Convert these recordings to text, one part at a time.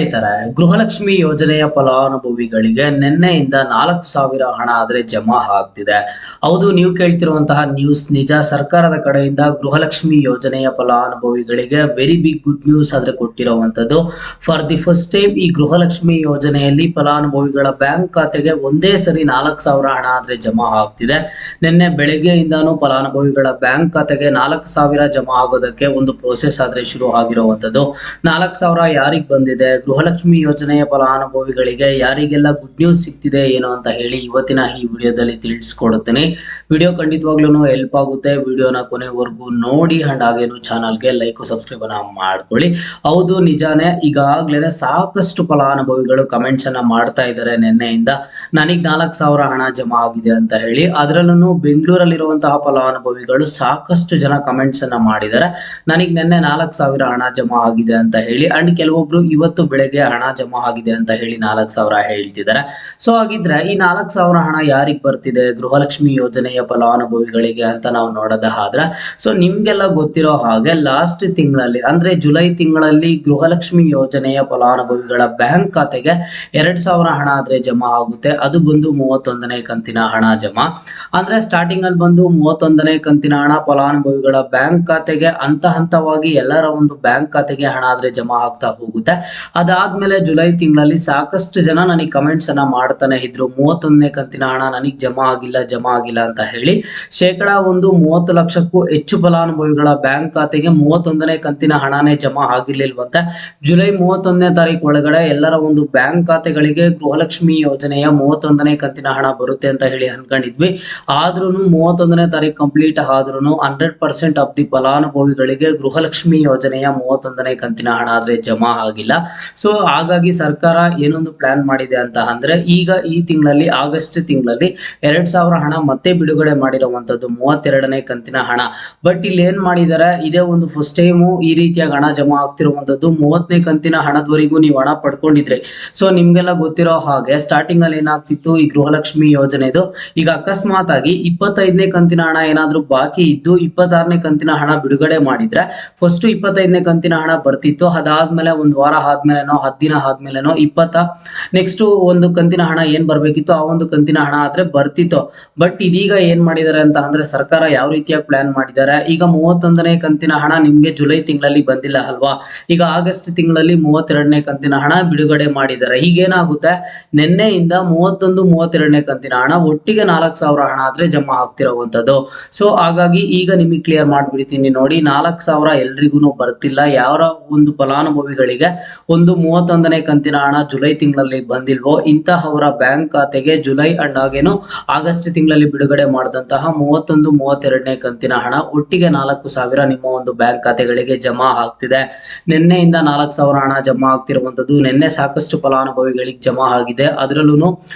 ಸ್ನೇಹಿತರೆ, ಗೃಹಲಕ್ಷ್ಮಿ ಯೋಜನೆಯ ಫಲಾನುಭವಿಗಳಿಗೆ ನಿನ್ನೆಯಿಂದ 4,000 ಹಣ ಆದ್ರೆ ಜಮಾ ಆಗ್ತಿದೆ. ಹೌದು, ನೀವು ಕೇಳ್ತಿರುವಂತಹ ನ್ಯೂಸ್ ನಿಜ. ಸರ್ಕಾರದ ಕಡೆಯಿಂದ ಗೃಹಲಕ್ಷ್ಮಿ ಯೋಜನೆಯ ಫಲಾನುಭವಿಗಳಿಗೆ ವೆರಿ ಬಿಗ್ ಗುಡ್ ನ್ಯೂಸ್ ಆದ್ರೆ ಕೊಟ್ಟಿರುವಂತದ್ದು. ಫಾರ್ ದಿ ಫಸ್ಟ್ ಟೈಮ್ ಈ ಗೃಹಲಕ್ಷ್ಮಿ ಯೋಜನೆಯಲ್ಲಿ ಫಲಾನುಭವಿಗಳ ಬ್ಯಾಂಕ್ ಖಾತೆಗೆ ಒಂದೇ ಸರಿ 4,000 ಹಣ ಆದ್ರೆ ಜಮಾ ಆಗ್ತಿದೆ. ನಿನ್ನೆ ಬೆಳಗ್ಗೆಯಿಂದಾನು ಫಲಾನುಭವಿಗಳ ಬ್ಯಾಂಕ್ ಖಾತೆಗೆ 4,000 ಜಮಾ ಆಗೋದಕ್ಕೆ ಒಂದು ಪ್ರೋಸೆಸ್ ಆದ್ರೆ ಶುರು ಆಗಿರುವಂತದ್ದು. 4,000 ಯಾರಿಗೆ ಬಂದಿದೆ, ಗೃಹಲಕ್ಷ್ಮಿ ಯೋಜನೆಯ ಫಲಾನುಭವಿಗಳಿಗೆ ಯಾರಿಗೆಲ್ಲ ಗುಡ್ ನ್ಯೂಸ್ ಸಿಗ್ತಿದೆ ಏನು ಅಂತ ಹೇಳಿ ಇವತ್ತಿನ ಈ ವಿಡಿಯೋದಲ್ಲಿ ತಿಳಿಸ್ಕೊಡುತ್ತೇನೆ. ವಿಡಿಯೋ ಖಂಡಿತವಾಗ್ಲೂ ಹೆಲ್ಪ್ ಆಗುತ್ತೆ. ವಿಡಿಯೋನ ಕೊನೆವರೆಗೂ ನೋಡಿ ಅಂಡ್ ಹಾಗೇನು ಚಾನಲ್ಗೆ ಲೈಕ್ ಸಬ್ಸ್ಕ್ರೈಬ್ ಅನ್ನ ಮಾಡ್ಕೊಳ್ಳಿ. ಹೌದು, ನಿಜಾನೇ, ಈಗಾಗ್ಲೇ ಸಾಕಷ್ಟು ಫಲಾನುಭವಿಗಳು ಕಮೆಂಟ್ಸ್ ಅನ್ನ ಮಾಡ್ತಾ ಇದ್ದಾರೆ ನಿನ್ನೆಯಿಂದ ನನಗೆ 4,000 ಹಣ ಜಮಾ ಆಗಿದೆ ಅಂತ ಹೇಳಿ. ಅದರಲ್ಲೂ ಬೆಂಗಳೂರಲ್ಲಿರುವಂತಹ ಫಲಾನುಭವಿಗಳು ಸಾಕಷ್ಟು ಜನ ಕಮೆಂಟ್ಸ್ ಅನ್ನ ಮಾಡಿದ್ದಾರೆ, ನನಗೆ ನಿನ್ನೆ 4,000 ಹಣ ಜಮಾ ಆಗಿದೆ ಅಂತ ಹೇಳಿ. ಅಂಡ್ ಕೆಲವೊಬ್ರು ಇವತ್ತು ಬೆಳಗ್ಗೆ ಹಣ ಜಮಾ ಆಗಿದೆ ಅಂತ ಹೇಳಿ 4,000 ಹೇಳ್ತಿದ್ದಾರೆ. ಸೊ ಹಾಗಿದ್ರೆ ಈ 4,000 ಹಣ ಯಾರಿಗೆ ಬರ್ತಿದೆ ಗೃಹಲಕ್ಷ್ಮಿ ಯೋಜನೆಯ ಫಲಾನುಭವಿಗಳಿಗೆ ಅಂತ ನಾವು ನೋಡೋದಾದ್ರೆ, ಸೊ ನಿಮ್ಗೆಲ್ಲ ಗೊತ್ತಿರೋ ಹಾಗೆ ಲಾಸ್ಟ್ ತಿಂಗಳಲ್ಲಿ ಅಂದ್ರೆ ಜುಲೈ ತಿಂಗಳಲ್ಲಿ ಗೃಹಲಕ್ಷ್ಮಿ ಯೋಜನೆಯ ಫಲಾನುಭವಿಗಳ ಬ್ಯಾಂಕ್ ಖಾತೆಗೆ 2,000 ಹಣ ಆದ್ರೆ ಜಮಾ ಆಗುತ್ತೆ. ಅದು ಬಂದು 31ನೇ ಕಂತಿನ ಹಣ ಜಮಾ. ಅಂದ್ರೆ ಸ್ಟಾರ್ಟಿಂಗ್ ಅಲ್ಲಿ ಬಂದು 31ನೇ ಕಂತಿನ ಹಣ ಫಲಾನುಭವಿಗಳ ಬ್ಯಾಂಕ್ ಖಾತೆಗೆ ಹಂತ ಹಂತವಾಗಿ ಎಲ್ಲರ ಒಂದು ಬ್ಯಾಂಕ್ ಖಾತೆಗೆ ಹಣ ಆದ್ರೆ ಜಮಾ ಆಗ್ತಾ ಹೋಗುತ್ತೆ. ಅದಾದ್ಮೇಲೆ ಜುಲೈ ತಿಂಗಳಲ್ಲಿ ಸಾಕಷ್ಟು ಜನ ನನಗೆ ಕಮೆಂಟ್ಸ್ ಅನ್ನ ಮಾಡ್ತಾನೆ ಇದ್ರು, 31ನೇ ಕಂತಿನ ಹಣ ನನಗೆ ಜಮಾ ಆಗಿಲ್ಲ ಅಂತ ಹೇಳಿ. ಶೇಕಡಾ 30 ಲಕ್ಷಕ್ಕೂ ಹೆಚ್ಚು ಫಲಾನುಭವಿಗಳ ಬ್ಯಾಂಕ್ ಖಾತೆಗೆ 31ನೇ ಕಂತಿನ ಹಣನೇ ಜಮಾ ಆಗಿರ್ಲಿಲ್ವಂತೆ. ಜುಲೈ 31ನೇ ತಾರೀಕು ಒಳಗಡೆ ಎಲ್ಲರ ಒಂದು ಬ್ಯಾಂಕ್ ಖಾತೆಗಳಿಗೆ ಗೃಹಲಕ್ಷ್ಮಿ ಯೋಜನೆಯ 31ನೇ ಕಂತಿನ ಹಣ ಬರುತ್ತೆ ಅಂತ ಹೇಳಿ ಅನ್ಕೊಂಡಿದ್ವಿ. ಆದ್ರೂ 31ನೇ ತಾರೀಕು ಕಂಪ್ಲೀಟ್ ಆದ್ರೂ 100% ಆಫ್ ದಿ ಫಲಾನುಭವಿಗಳಿಗೆ ಗೃಹಲಕ್ಷ್ಮಿ ಯೋಜನೆಯ 31ನೇ ಕಂತಿನ ಹಣ ಆದ್ರೆ ಜಮಾ ಆಗಿಲ್ಲ. ಸೊ ಹಾಗಾಗಿ ಸರ್ಕಾರ ಏನೊಂದು ಪ್ಲಾನ್ ಮಾಡಿದೆ ಅಂತ ಅಂದ್ರೆ, ಈಗ ಈ ತಿಂಗಳಲ್ಲಿ ಆಗಸ್ಟ್ ತಿಂಗಳಲ್ಲಿ 2,000 ಹಣ ಮತ್ತೆ ಬಿಡುಗಡೆ ಮಾಡಿರುವಂತದ್ದು 32ನೇ ಕಂತಿನ ಹಣ. ಬಟ್ ಇಲ್ಲಿ ಏನ್ ಮಾಡಿದ್ದಾರೆ, ಇದೇ ಒಂದು ಫಸ್ಟ್ ಟೈಮು ಈ ರೀತಿಯಾಗಿ ಹಣ ಜಮಾ ಆಗ್ತಿರುವಂತದ್ದು. 30ನೇ ಕಂತಿನ ಹಣದವರೆಗೂ ನೀವು ಹಣ ಪಡ್ಕೊಂಡಿದ್ರೆ, ಸೊ ನಿಮ್ಗೆಲ್ಲ ಗೊತ್ತಿರೋ ಹಾಗೆ ಸ್ಟಾರ್ಟಿಂಗ್ ಅಲ್ಲಿ ಏನಾಗ್ತಿತ್ತು ಈ ಗೃಹಲಕ್ಷ್ಮಿ ಯೋಜನೆದು, ಈಗ ಅಕಸ್ಮಾತ್ ಆಗಿ 25ನೇ ಕಂತಿನ ಹಣ ಏನಾದ್ರೂ ಬಾಕಿ ಇದ್ದು 26ನೇ ಕಂತಿನ ಹಣ ಬಿಡುಗಡೆ ಮಾಡಿದ್ರೆ ಫಸ್ಟ್ 25ನೇ ಕಂತಿನ ಹಣ ಬರ್ತಿತ್ತು. ಅದಾದ್ಮೇಲೆ ಒಂದು ವಾರ ಆದ್ಮೇಲೆನೋ 10 ದಿನ ಆದ್ಮೇಲೆನೋ ನೆಕ್ಸ್ಟ್ ಒಂದು ಕಂತಿನ ಹಣ ಏನ್ ಬರ್ಬೇಕಿತ್ತು ಆ ಒಂದು ಕಂತಿನ ಹಣ ಆದ್ರೆ ಬರ್ತಿತ್ತು. ಬಟ್ ಇದೀಗ ಏನ್ ಮಾಡಿದ್ದಾರೆ ಅಂತ ಅಂದ್ರೆ, ಸರ್ಕಾರ ಯಾವ ರೀತಿಯಾಗಿ ಪ್ಲಾನ್ ಮಾಡಿದ್ದಾರೆ, ಈಗ 31ನೇ ಕಂತಿನ ಹಣ ನಿಮ್ಗೆ ಜುಲೈ ತಿಂಗಳಲ್ಲಿ ಬಂದಿಲ್ಲ ಅಲ್ವಾ, ಈಗ ಆಗಸ್ಟ್ ತಿಂಗಳಲ್ಲಿ 32ನೇ ಕಂತಿನ ಹಣ ಬಿಡುಗಡೆ ಮಾಡಿದ್ದಾರೆ. ಹೀಗೇನಾಗುತ್ತೆ, ನಿನ್ನೆಯಿಂದ 31, 32ನೇ ಕಂತಿನ ಹಣ ಒಟ್ಟಿಗೆ 4,000 ಹಣ ಆದ್ರೆ ಜಮಾ ಆಗ್ತಿರುವಂತದ್ದು. ಸೊ ಹಾಗಾಗಿ ಈಗ ನಿಮಗೆ ಕ್ಲಿಯರ್ ಮಾಡ್ಬಿಡ್ತೀನಿ ನೋಡಿ, 4,000 ಎಲ್ರಿಗೂ ಬರ್ತಿಲ್ಲ. ಯಾವ ಒಂದು ಫಲಾನುಭವಿಗಳಿಗೆ ಒಂದು 31ನೇ ಕಂತಿನ ಹಣ ಜುಲೈ ತಿಂಗಳಲ್ಲಿ ಬಂದಿಲ್ವೋ ಇಂತಹವರ ಬ್ಯಾಂಕ್ ಖಾತೆಗೆ ಜುಲೈ ಅಂಡ್ ಹಾಗೇನು ಆಗಸ್ಟ್ ತಿಂಗಳಲ್ಲಿ ಬಿಡುಗಡೆ ಮಾಡಿದಂತಹ 31, 32ನೇ ಕಂತಿನ ಹಣ ಒಟ್ಟಿಗೆ 4,000 ನಿಮ್ಮ ಒಂದು ಬ್ಯಾಂಕ್ ಖಾತೆಗಳಿಗೆ ಜಮಾ ಆಗ್ತಿದೆ. ನಿನ್ನೆಯಿಂದ 4,000 ಹಣ ಜಮಾ ಆಗ್ತಿರುವಂತದ್ದು. ನಿನ್ನೆ ಸಾಕಷ್ಟು ಫಲಾನುಭವಿಗಳಿಗೆ ಜಮಾ ಆಗಿದೆ. ಅದರಲ್ಲೂ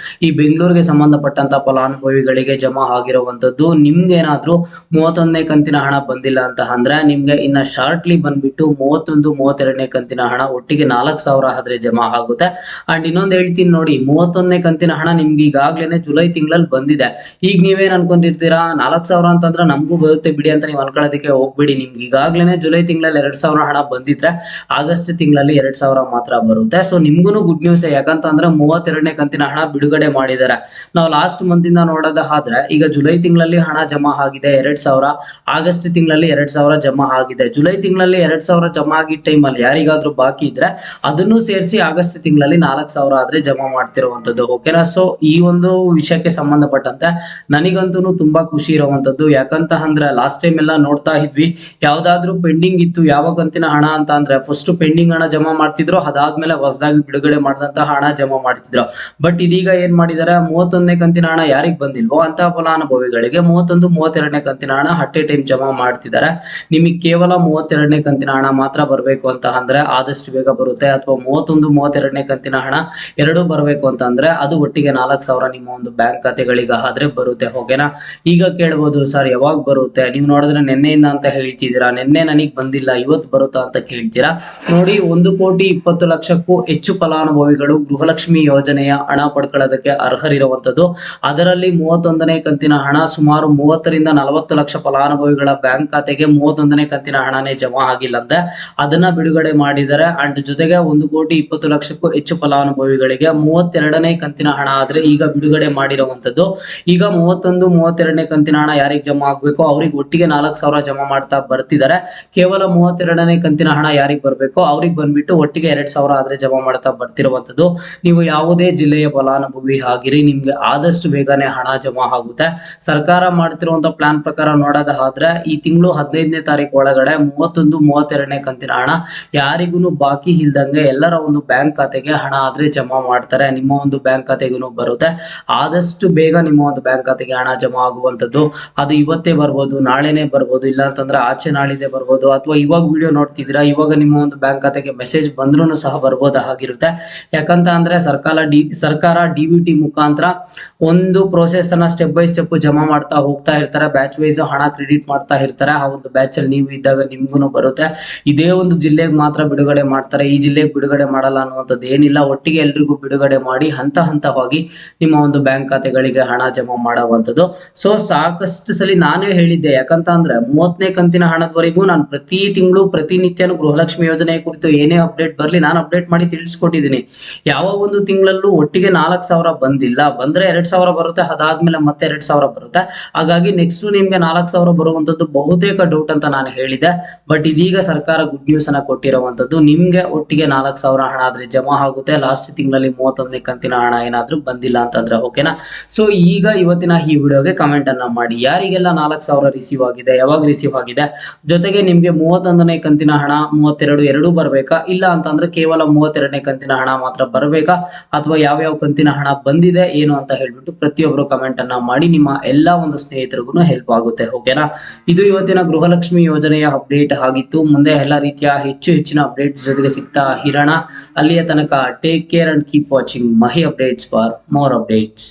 ಈ ಬೆಂಗಳೂರಿಗೆ ಸಂಬಂಧಪಟ್ಟಂತ ಫಲಾನುಭವಿಗಳಿಗೆ ಜಮಾ ಆಗಿರುವಂತದ್ದು. ನಿಮ್ಗೆ ಏನಾದ್ರೂ 31ನೇ ಕಂತಿನ ಹಣ ಬಂದಿಲ್ಲ ಅಂತ ಅಂದ್ರೆ, ನಿಮ್ಗೆ ಇನ್ನ ಶಾರ್ಟ್ಲಿ ಬಂದ್ಬಿಟ್ಟು 31, 32ನೇ ಕಂತಿನ ಹಣ ಒಟ್ಟಿಗೆ 4,000 ಆದ್ರೆ ಜಮಾ ಆಗುತ್ತೆ. ಅಂಡ್ ಇನ್ನೊಂದು ಹೇಳ್ತೀನಿ ನೋಡಿ, 31ನೇ ಕಂತಿನ ಹಣ ನಿಮ್ಗೆ ಈಗಾಗ್ಲೇನೆ ಜುಲೈ ತಿಂಗಳಲ್ಲಿ ಬಂದಿದೆ. ಈಗ ನೀವೇನ್ ಅನ್ಕೊಂಡಿರ್ತೀರಾ, 4,000 ಅಂತಂದ್ರೆ ನಮಗೂ ಬರುತ್ತೆ ಬಿಡಿ ಅಂತ ನೀವು ಅನ್ಕೊಳ್ಳೋದಕ್ಕೆ ಹೋಗ್ಬಿಡಿ. ನಿಮ್ಗೆ ಈಗಾಗ್ಲೇನೆ ಜುಲೈ ತಿಂಗಳಲ್ಲಿ 2,000 ಹಣ ಬಂದಿದ್ರೆ ಆಗಸ್ಟ್ ತಿಂಗಳಲ್ಲಿ 2,000 ಮಾತ್ರ ಬರುತ್ತೆ. ಸೊ ನಿಮ್ಗೂ ಗುಡ್ ನ್ಯೂಸ್, ಯಾಕಂತಂದ್ರೆ 32ನೇ ಕಂತಿನ ಹಣ ಬಿಡುಗಡೆ ಮಾಡಿದ್ದಾರೆ. ನಾವು ಲಾಸ್ಟ್ ಮಂತ್ ಇಂದ ನೋಡೋದಾದ್ರೆ, ಈಗ ಜುಲೈ ತಿಂಗಳಲ್ಲಿ ಹಣ ಜಮಾ ಆಗಿದೆ 2,000, ಆಗಸ್ಟ್ ತಿಂಗಳಲ್ಲಿ 2,000 ಜಮಾ ಆಗಿದೆ. ಜುಲೈ ತಿಂಗಳಲ್ಲಿ 2,000 ಜಮಾ ಆಗಿದ್ದ ಟೈಮಲ್ಲಿ ಯಾರಿಗಾದ್ರೂ ಬಾಕಿ ಇದ್ರೆ ಅದನ್ನು ಸೇರಿಸಿ ಆಗಸ್ಟ್ ತಿಂಗಳಲ್ಲಿ 4,000 ಆದ್ರೆ ಜಮಾ ಮಾಡ್ತಿರುವಂತದ್ದು. ಓಕೆನಾ. ಸೊ ಈ ಒಂದು ವಿಷಯಕ್ಕೆ ಸಂಬಂಧಪಟ್ಟಂತೆ ನನಗಂತೂ ತುಂಬಾ ಖುಷಿ ಇರುವಂತದ್ದು. ಯಾಕಂತ ಅಂದ್ರೆ ಲಾಸ್ಟ್ ಟೈಮ್ ಎಲ್ಲ ನೋಡ್ತಾ ಇದ್ವಿ, ಯಾವ್ದಾದ್ರು ಪೆಂಡಿಂಗ್ ಇತ್ತು ಯಾವ ಕಂತಿನ ಹಣ ಅಂತ ಅಂದ್ರೆ ಫಸ್ಟ್ ಪೆಂಡಿಂಗ್ ಹಣ ಜಮಾ ಮಾಡ್ತಿದ್ರು, ಅದಾದ್ಮೇಲೆ ಹೊಸದಾಗಿ ಬಿಡುಗಡೆ ಮಾಡಿದಂತಹ ಹಣ ಜಮಾ ಮಾಡ್ತಿದ್ರು. ಬಟ್ ಇದೀಗ ಏನ್ ಮಾಡಿದಾರೆ, 31ನೇ ಕಂತಿನ ಹಣ ಯಾರಿಗ್ ಬಂದಿಲ್ವೋ ಅಂತ ಫಲಾನುಭವಿಗಳಿಗೆ 31, 32ನೇ ಕಂತಿನ ಹಣ ಅಟ್ ಎ ಟೈಮ್ ಜಮಾ ಮಾಡ್ತಿದ್ದಾರೆ. ನಿಮಗೆ ಕೇವಲ 32ನೇ ಕಂತಿನ ಹಣ ಮಾತ್ರ ಬರ್ಬೇಕು ಅಂತ ಅಂದ್ರೆ ಆದಷ್ಟು ಬೇಗ ಬರುತ್ತೆ, ಅಥವಾ 31, 32ನೇ ಕಂತಿನ ಹಣ ಎರಡೂ ಬರಬೇಕು ಅಂತ ಅಂದ್ರೆ ಅದು ಒಟ್ಟಿಗೆ 4,000 ನಿಮ್ಮ ಒಂದು ಬ್ಯಾಂಕ್ ಖಾತೆಗಳಿಗೆ ಆದ್ರೆ ಬರುತ್ತೆ. ಓಕೆನಾ. ಈಗ ಕೇಳ್ಬೋದು, ಸರ್ ಯಾವಾಗ ಬರುತ್ತೆ, ನೀವು ನೋಡಿದ್ರೆ ನಿನ್ನೆಯಿಂದ ಅಂತ ಹೇಳ್ತಿದ್ದೀರಾ, ನಿನ್ನೆ ನನಗೆ ಬಂದಿಲ್ಲ ಇವತ್ತು ಬರುತ್ತಾ ಅಂತ ಕೇಳ್ತೀರಾ. ನೋಡಿ, 1,20,00,000ಕ್ಕೂ ಹೆಚ್ಚು ಫಲಾನುಭವಿಗಳು ಗೃಹಲಕ್ಷ್ಮಿ ಯೋಜನೆಯ ಹಣ ಪಡ್ಕೊಳ್ಳೋದಕ್ಕೆ ಅರ್ಹರಿರುವಂತದ್ದು. ಅದರಲ್ಲಿ 31ನೇ ಕಂತಿನ ಹಣ ಸುಮಾರು 30ರಿಂದ 40 ಲಕ್ಷ ಫಲಾನುಭವಿಗಳ ಬ್ಯಾಂಕ್ ಖಾತೆಗೆ 31ನೇ ಕಂತಿನ ಹಣನೇ ಜಮಾ ಆಗಿಲ್ಲಂತೆ. ಅದನ್ನ ಬಿಡುಗಡೆ ಮಾಡಿದ್ದಾರೆ. ಅಂಡ್ ಜೊತೆಗೆ 1,20,00,000ಕ್ಕೂ ಹೆಚ್ಚು ಫಲಾನುಭವಿಗಳಿಗೆ 32ನೇ ಕಂತಿನ ಹಣ ಆದ್ರೆ ಈಗ ಬಿಡುಗಡೆ ಮಾಡಿರುವಂತದ್ದು. ಈಗ 31, 32ನೇ ಕಂತಿನ ಹಣ ಯಾರಿಗೆ ಜಮಾ ಆಗ್ಬೇಕು ಅವ್ರಿಗೆ ಒಟ್ಟಿಗೆ 4,000 ಜಮಾ ಮಾಡ್ತಾ ಬರ್ತಿದ್ದಾರೆ. ಕೇವಲ 32ನೇ ಕಂತಿನ ಹಣ ಯಾರಿಗೆ ಬರ್ಬೇಕು ಅವ್ರಿಗೆ ಬಂದ್ಬಿಟ್ಟು ಒಟ್ಟಿಗೆ 2,000 ಆದ್ರೆ ಜಮಾ ಮಾಡ್ತಾ ಬರ್ತಿರುವಂತದ್ದು. ನೀವು ಯಾವುದೇ ಜಿಲ್ಲೆಯ ಫಲಾನುಭವಿ ಆಗಿರಿ, ನಿಮ್ಗೆ ಆದಷ್ಟು ಬೇಗನೆ ಹಣ ಜಮಾ ಆಗುತ್ತೆ. ಸರ್ಕಾರ ಮಾಡ್ತಿರುವಂತ ಪ್ಲಾನ್ ಪ್ರಕಾರ ನೋಡೋದಾದ್ರೆ ಈ ತಿಂಗಳು 15ನೇ ತಾರೀಕು ಒಳಗಡೆ 31, 32ನೇ ಕಂತಿನ ಹಣ ಯಾರಿಗೂ ಬಾಕಿ ಇಲ್ದಂಗೆ ಎಲ್ಲರ ಒಂದು ಬ್ಯಾಂಕ್ ಖಾತೆಗೆ ಹಣ ಆದ್ರೆ ಜಮಾ ಮಾಡ್ತಾರೆ. ನಿಮ್ಮ ಒಂದು ಬ್ಯಾಂಕ್ ಖಾತೆಗೂ ಬರುತ್ತೆ. ಆದಷ್ಟು ಬೇಗ ನಿಮ್ಮ ಒಂದು ಬ್ಯಾಂಕ್ ಖಾತೆಗೆ ಹಣ ಜಮಾ ಆಗುವಂತದ್ದು. ಅದು ಇವತ್ತೇ ಬರ್ಬೋದು, ನಾಳೆನೆ ಬರ್ಬೋದು, ಇಲ್ಲ ಅಂತಂದ್ರೆ ಆಚೆ ನಾಳಿದೆ ಬರ್ಬೋದು, ಅಥವಾ ಇವಾಗ ವಿಡಿಯೋ ನೋಡ್ತಿದ್ದೀರಾ ಇವಾಗ ನಿಮ್ಮ ಒಂದು ಬ್ಯಾಂಕ್ ಖಾತೆಗೆ ಮೆಸೇಜ್ ಬಂದ್ರೂ ಸಹ ಬರ್ಬೋದಾಗಿರುತ್ತೆ. ಯಾಕಂತ ಅಂದ್ರೆ ಸರ್ಕಾರ DBT ಮುಖಾಂತರ ಒಂದು ಪ್ರೋಸೆಸ್ ಅನ್ನ ಸ್ಟೆಪ್ ಬೈ ಸ್ಟೆಪ್ ಜಮಾ ಮಾಡ್ತಾ ಹೋಗ್ತಾ ಇರ್ತಾರೆ. ಬ್ಯಾಚ್ ವೈಸ್ ಹಣ ಕ್ರೆಡಿಟ್ ಮಾಡ್ತಾ ಇರ್ತಾರೆ. ಆ ಒಂದು ಬ್ಯಾಚ್ ಅಲ್ಲಿ ನೀವು ಇದ್ದಾಗ ನಿಮ್ಗೂ ಬರುತ್ತೆ. ಇದೇ ಒಂದು ಜಿಲ್ಲೆಗೆ ಮಾತ್ರ ಬಿಡುಗಡೆ ಮಾಡ್ತಾರೆ, ಈ ಜಿಲ್ಲೆಗೆ ಬಿಡುಗಡೆ ಮಾಡಲ್ಲ ಅನ್ನುವಂಥದ್ದು ಏನಿಲ್ಲ. ಒಟ್ಟಿಗೆ ಎಲ್ರಿಗೂ ಬಿಡುಗಡೆ ಮಾಡಿ ಹಂತವಾಗಿ ನಿಮ್ಮ ಒಂದು ಬ್ಯಾಂಕ್ ಖಾತೆಗಳಿಗೆ ಹಣ ಜಮಾ ಮಾಡುವಂಥದ್ದು. ಸೊ ಸಾಕಷ್ಟು ಸಲ ನಾನೇ ಹೇಳಿದ್ದೆ, ಯಾಕಂತ ಅಂದ್ರೆ 30ನೇ ಕಂತಿನ ಹಣದವರೆಗೂ ನಾನು ಪ್ರತಿ ತಿಂಗಳು ಪ್ರತಿನಿತ್ಯನೂ ಗೃಹಲಕ್ಷ್ಮಿ ಯೋಜನೆ ಕುರಿತು ಏನೇ ಅಪ್ಡೇಟ್ ಬರ್ಲಿ ನಾನು ಅಪ್ಡೇಟ್ ಮಾಡಿ ತಿಳಿಸ್ಕೊಟ್ಟಿದ್ದೀನಿ. ಯಾವ ಒಂದು ತಿಂಗಳಲ್ಲೂ ಒಟ್ಟಿಗೆ 4,000 ಬಂದಿಲ್ಲ. ಬಂದ್ರೆ 2,000 ಬರುತ್ತೆ, ಅದಾದ್ಮೇಲೆ ಮತ್ತೆ 2,000 ಬರುತ್ತೆ. ಹಾಗಾಗಿ ನೆಕ್ಸ್ಟ್ ನಿಮ್ಗೆ 4,000 ಬರುವಂತದ್ದು ಬಹುತೇಕ ಡೌಟ್ ಅಂತ ನಾನು ಹೇಳಿದೆ. ಬಟ್ ಇದೀಗ ಸರ್ಕಾರ ಗುಡ್ ನ್ಯೂಸ್ ಅನ್ನ ಕೊಟ್ಟಿರುವಂತದ್ದು, ನಿಮ್ಗೆ ಒಟ್ಟಿಗೆ 4,000 ಹಣ ಆದ್ರೆ ಜಮಾ ಆಗುತ್ತೆ. ಲಾಸ್ಟ್ ತಿಂಗಳಲ್ಲಿ 31ನೇ ಕಂತಿನ ಹಣ ಏನಾದ್ರೂ ಬಂದಿಲ್ಲ ಅಂತಂದ್ರೆ ಓಕೆನಾ. ಸೊ ಈಗ ಇವತ್ತಿನ ಈ ವಿಡಿಯೋಗೆ ಕಮೆಂಟ್ ಅನ್ನ ಮಾಡಿ, ಯಾರಿಗೆಲ್ಲ 4,000 ರಿಸೀವ್ ಆಗಿದೆ, ಯಾವಾಗ ರಿಸೀವ್ ಆಗಿದೆ, ಜೊತೆಗೆ ನಿಮ್ಗೆ 31ನೇ ಕಂತಿನ ಹಣ 32 ಎರಡೂ ಬರ್ಬೇಕಾ, ಇಲ್ಲ ಅಂತಂದ್ರೆ ಕೇವಲ 32ನೇ ಕಂತಿನ ಹಣ ಮಾತ್ರ ಬರ್ಬೇಕಾ, ಅಥವಾ ಯಾವ ಕಂತಿನ ಹಣ ಬಂದಿದೆ ಏನು ಅಂತ ಹೇಳ್ಬಿಟ್ಟು ಪ್ರತಿಯೊಬ್ಬರು ಕಮೆಂಟ್ ಅನ್ನ ಮಾಡಿ. ನಿಮ್ಮ ಎಲ್ಲಾ ಒಂದು ಸ್ನೇಹಿತರಿಗೂ ಹೆಲ್ಪ್ ಆಗುತ್ತೆ ಓಕೆನಾ. ಇದು ಇವತ್ತಿನ ಗೃಹಲಕ್ಷ್ಮಿ ಯೋಜನೆಯ ಅಪ್ಡೇಟ್ ಆಗಿತ್ತು. ಮುಂದೆ ಎಲ್ಲ ರೀತಿಯ ಹೆಚ್ಚಿನ ಅಪ್ಡೇಟ್ ಜೊತೆಗೆ ಸಿಗ್ತಾ ಇರೋಣ. ಅಲ್ಲಿಯ ತನಕ take care and keep watching Mahi updates for more updates.